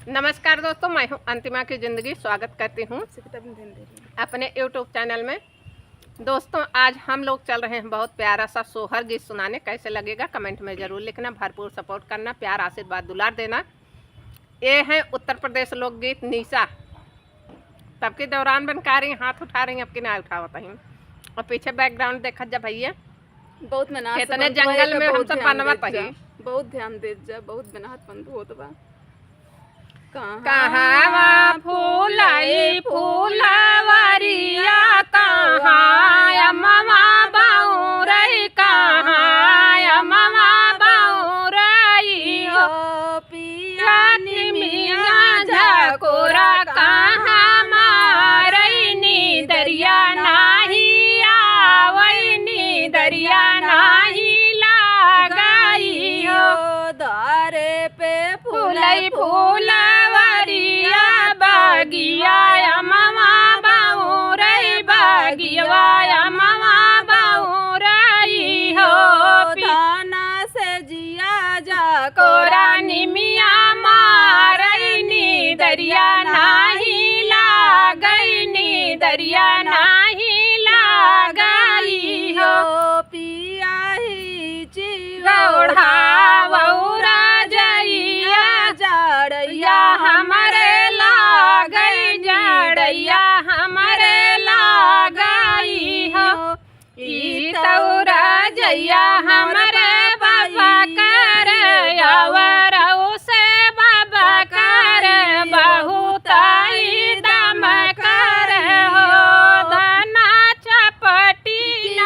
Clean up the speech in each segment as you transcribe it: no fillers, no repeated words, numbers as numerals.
नमस्कार दोस्तों, मैं हूं अंतिमा की ज़िंदगी। स्वागत करती हूं अपने YouTube चैनल में। दोस्तों, आज हम लोग चल रहे हैं बहुत प्यारा सा सोहर गीत सुनाने। कैसे लगेगा कमेंट में ज़रूर लिखना। भरपूर सपोर्ट करना, प्यार आशीर्वाद दुलार देना। ये है उत्तर प्रदेश लोकगीत निशा। तब के दौरान बनकारी हाथ उठा रही हैं, अब की ना उठावत हैं। और पीछे बैकग्राउंड देखा जा भैया, बहुत मेहनत इतने जंगल में हम सब बनवत ही। बहुत ध्यान दे जा, बहुत मेहनत बंद होत बा। कहाँ फूलाई फूलवरिया, कहाँ अम्मा बउरई, कहाँ अम्मा बउरई हो पिया निमिया झकोरा, कहाँ मारई नी दरिया नाही आवई, नी दरिया नाही लागई हो दारे पे फूलाई फूला बगिया अम्मा बउरई, बगिया अम्मा बउरई हो धाना से जिया जा कोरा निमिया मारई, नी दरिया नाही लागई, नी दरिया नाही लागई हो पिया ही चिवड़ा बउरा जइया जड़ैया हमारे जड़ैया हमारे लागई हो ई तौरा जइया हमारे बाबा कर अवर से बाबा कर बहुत दम कर हो धना चपटी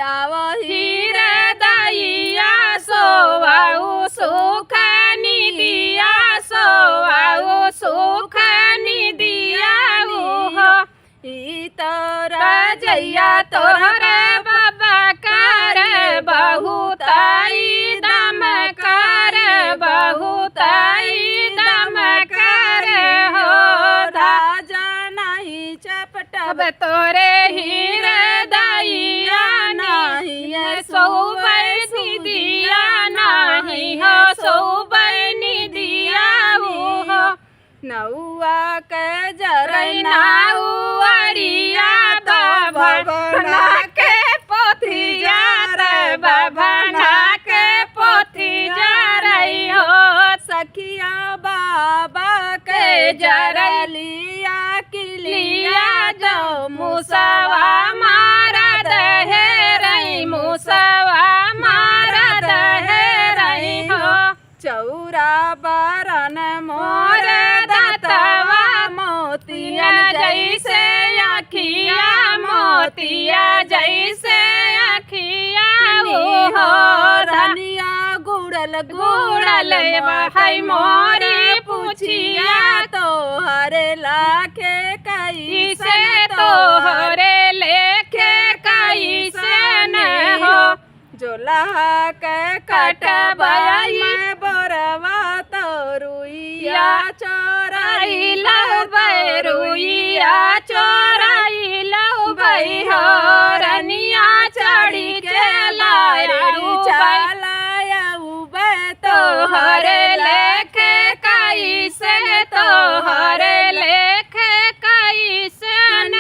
आवहीर दैया सोवाऊ सुख निदिया, सोवाऊ सुख निदिया हो ई तोरा जइया तोहरे बाबा कर बहुत दम कर, बहुत दम कर हो राजा नहीं चपटब तोरे हीर दैया, नहीं सोबै दिया, नहीं हो सोबै निदिया हो नौआ के जरई नाउरिया तो भवना के पोथी रे, भवना के पोथी जरई हो सखिया बाबा के जरलिया किलिया जो मुसवा मारा दहे रई, मुसवा मारा दहे रई हो चौरा बरन मोर दतवा मोतिया जैसे अखिया, मोतिया जैसे अखिया हो धनिया गुड़ल गुड़ल है मोरी पुछिया तोहरे लाखे कैसे, तोहरे लेखे कैसे न हो जोला के कटबई में बोरवा तोरुइया चोराई लौ बैरुइया चोराई लौ बई हो रनिया चढ़ी के लायू चलाया उबे तोहरे लेखे कैसे, तोहरे लेखे कैसे न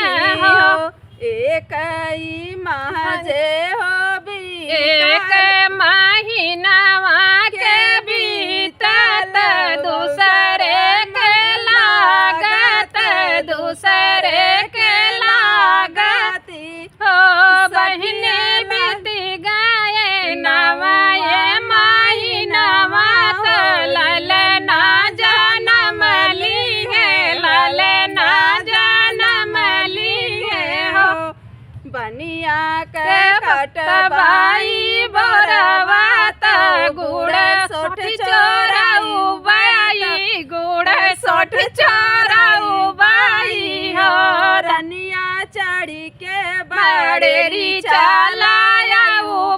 हो एक महाजे हो एक महीनावा के बीतत दूसरे के लागत, दूसरे के लागती हो बहिने बीती गए नवाए महीनावा तो ललना जनम ली है, ललना जनम ली है हो बनिया के कटबाई बोरवा त गुड़ सोठ चोराऊ बाई, गुड़ सोठ चोराऊ बाई हो रनिया चढ़ी के बड़ेरी चलाया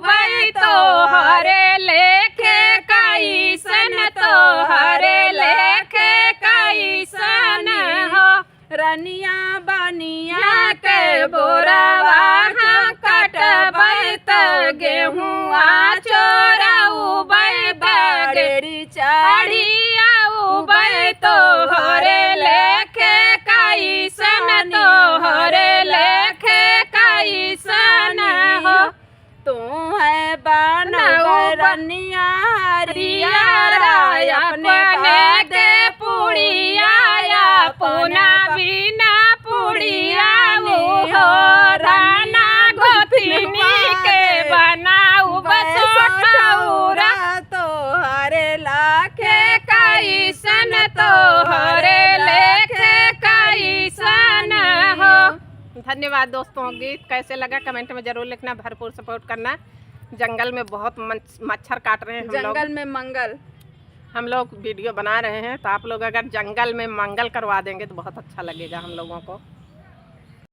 बाई तोहरे लेखे कैसन, तोहरे लेखे कैसन हो रनिया बनिया के बोरवा कटबै त गेहुआ चोराऊ बै बड़ेरी चढ़ी आऊ बै तो हरे लेखे कैसन तो हरे लेखे कैसन हो तू है बननिया अपने के पुड़िया पुना बिना पुड़िया हो राना गोतिनी के बनाऊ बसोठौरा तो हरे लाखे कैसन तो हरे लेखे कैसन हो। धन्यवाद दोस्तों। गीत कैसे लगा कमेंट में जरूर लिखना, भरपूर सपोर्ट करना। जंगल में बहुत मच्छर काट रहे हैं जंगल में मंगल। हम लोग वीडियो बना रहे हैं, तो आप लोग अगर जंगल में मंगल करवा देंगे तो बहुत अच्छा लगेगा हम लोगों को।